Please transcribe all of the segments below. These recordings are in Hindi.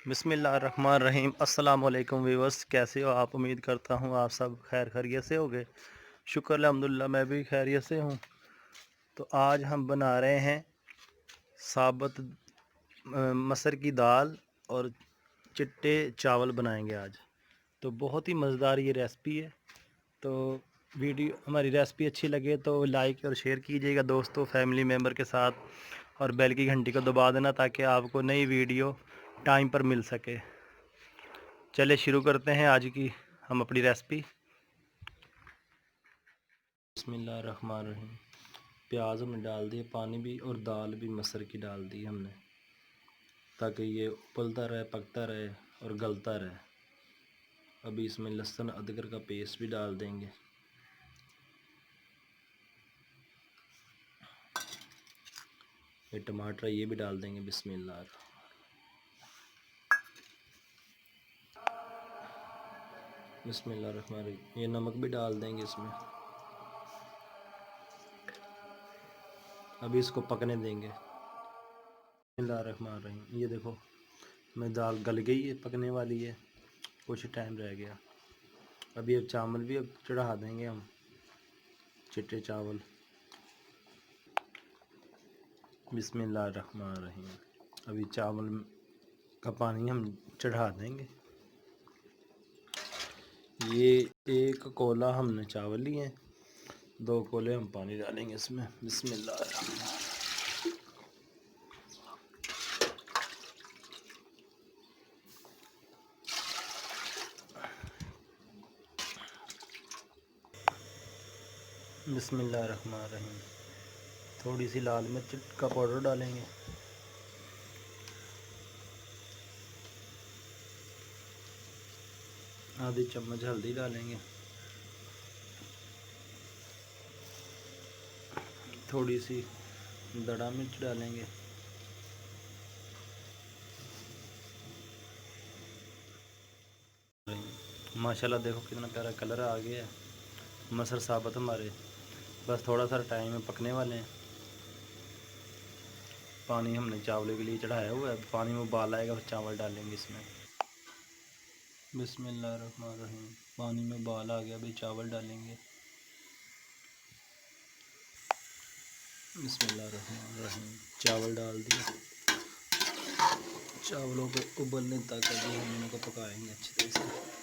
बिस्मिल्लाहिर्रहमानिर्रहीम। अस्सलाम वालेकुम व्यूअर्स, कैसे हो आप? उम्मीद करता हूँ आप सब खैर खैरियत से होगे। शुक्र अल्हम्दुलिल्लाह मैं भी खैरियत से हूँ। तो आज हम बना रहे हैं साबुत मसर की दाल और चिट्टे चावल बनाएंगे आज। तो बहुत ही मज़ेदार ये रेसिपी है। तो वीडियो हमारी रेसिपी अच्छी लगे तो लाइक और शेयर कीजिएगा दोस्तों, फैमिली मेम्बर के साथ, और बेल की घंटी को दबा देना ताकि आपको नई वीडियो टाइम पर मिल सके। चलिए शुरू करते हैं आज की हम अपनी रेसिपी। बिस्मिल्लाहिर्रहमानिर्रहीम। प्याज हमने डाल दिए, पानी भी, और दाल भी मसर की डाल दी हमने, ताकि ये उबलता रहे, पकता रहे और गलता रहे। अभी इसमें लहसुन अदरक का पेस्ट भी डाल देंगे। ये टमाटर ये भी डाल देंगे। बिस्मिल्लाह। बिस्मिल्लाहिर्रहमानिर्रहीम। ये नमक भी डाल देंगे इसमें। अभी इसको पकने देंगे। बिस्मिल्लाहिर्रहमानिर्रहीम। ये देखो मैं दाल गल गई है, पकने वाली है, कुछ टाइम रह गया। अभी अब चावल भी अब चढ़ा देंगे हम, चिट्टे चावल। बिस्मिल्लाहिर्रहमानिर्रहीम। अभी चावल का पानी हम चढ़ा देंगे। ये एक कोला हमने चावल लिए हैं, 2 कोले हम पानी डालेंगे इसमें। बिस्मिल्लाहिर्रहमानिर्रहीम। बिस्मिल्लाहिर्रहमानिर्रहीम। थोड़ी सी लाल मिर्च का पाउडर डालेंगे। आधी चम्मच हल्दी डालेंगे। थोड़ी सी दड़ा मिर्च डालेंगे। माशाल्लाह देखो कितना प्यारा कलर आ गया है। मसर साबुत हमारे बस थोड़ा सा टाइम में पकने वाले हैं। पानी हमने चावल के लिए चढ़ाया हुआ है, पानी में उबाल आएगा फिर चावल डालेंगे इसमें। बिस्मिल्लाहिर्रहमानिर्रहीम। पानी में उबाल आ गया, अभी चावल डालेंगे। बिस्मिल्लाहिर्रहमानिर्रहीम। चावल डाल दिए। चावलों को उबलने तक अभी हम इनको पकाएंगे अच्छी तरह से।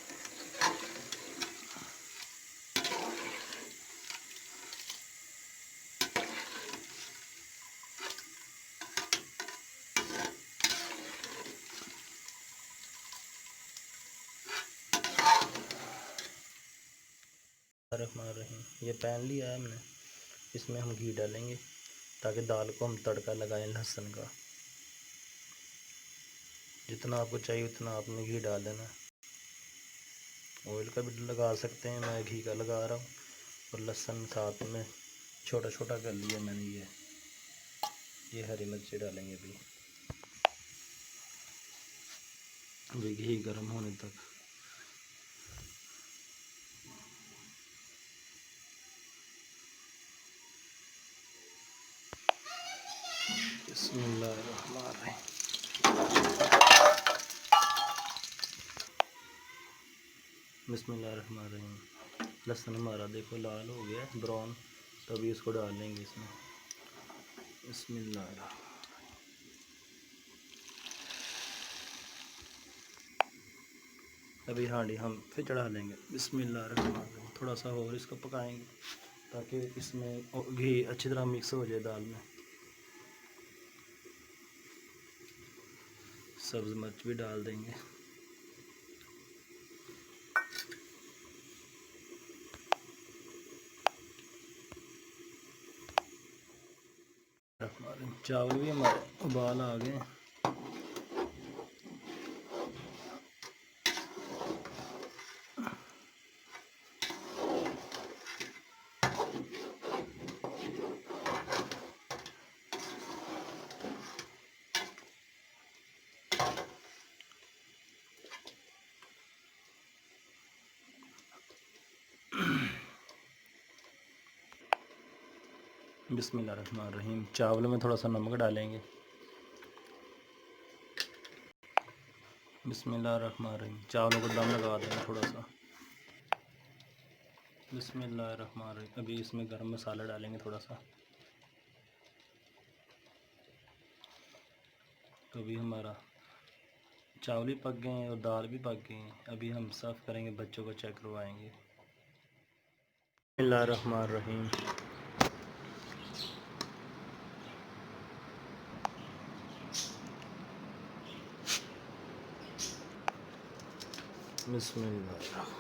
ये पैन लिया है हमने, इसमें हम घी डालेंगे ताकि दाल को हम तड़का लगाएं लहसुन का। जितना आपको चाहिए उतना आपने घी डाल देना। ऑयल का भी लगा सकते हैं, मैं घी का लगा रहा हूँ। और लहसुन साथ में छोटा छोटा कर लिया मैंने। ये हरी मिर्ची डालेंगे अभी घी गर्म होने तक। बिस्मिल्लाहिर्रहमानिर्रहीम। बिस्मिल्लाहिर्रहमानिर्रहीम। लहसुन हमारा देखो लाल हो गया है, ब्राउन। तभी इसको डाल लेंगे इसमें। बिस्मिल्लाह। अभी हांडी हम फिर चढ़ा लेंगे। बिस्मिल्लाहिर्रहमानिर्रहीम। थोड़ा सा और इसको पकाएंगे ताकि इसमें घी अच्छी तरह मिक्स हो जाए दाल में। सब्ज़ मिर्च भी डाल देंगे। चावल भी हमारे उबाल आ गए। बिस्मिल्लाहिर्रहमानिर्रहीम। चावल में थोड़ा सा नमक डालेंगे। बिस्मिल्लाहिर्रहमानिर्रहीम। चावलों को दम लगा देंगे थोड़ा सा। बिस्मिल्लाहिर्रहमानिर्रहीम। अभी इसमें गरम मसाला डालेंगे थोड़ा सा। तो अभी हमारा चावल भी पक गए हैं और दाल भी पक गई हैं। अभी हम सर्व करेंगे, बच्चों को चेक करवाएंगे। बिस्मिल्लाहिर्रहमानिर्रहीम। बिस्मिल्लाहिर्रहमानिर्रहीम।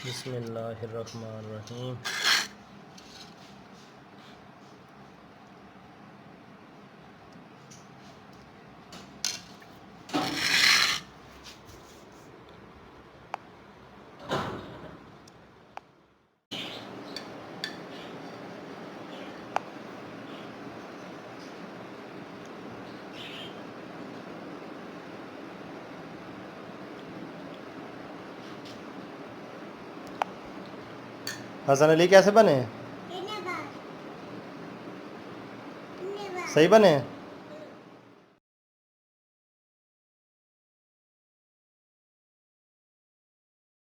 बिस्मिल्लाहिर्रहमानिर्रहीम। हसन अली कैसे बने? सही बने?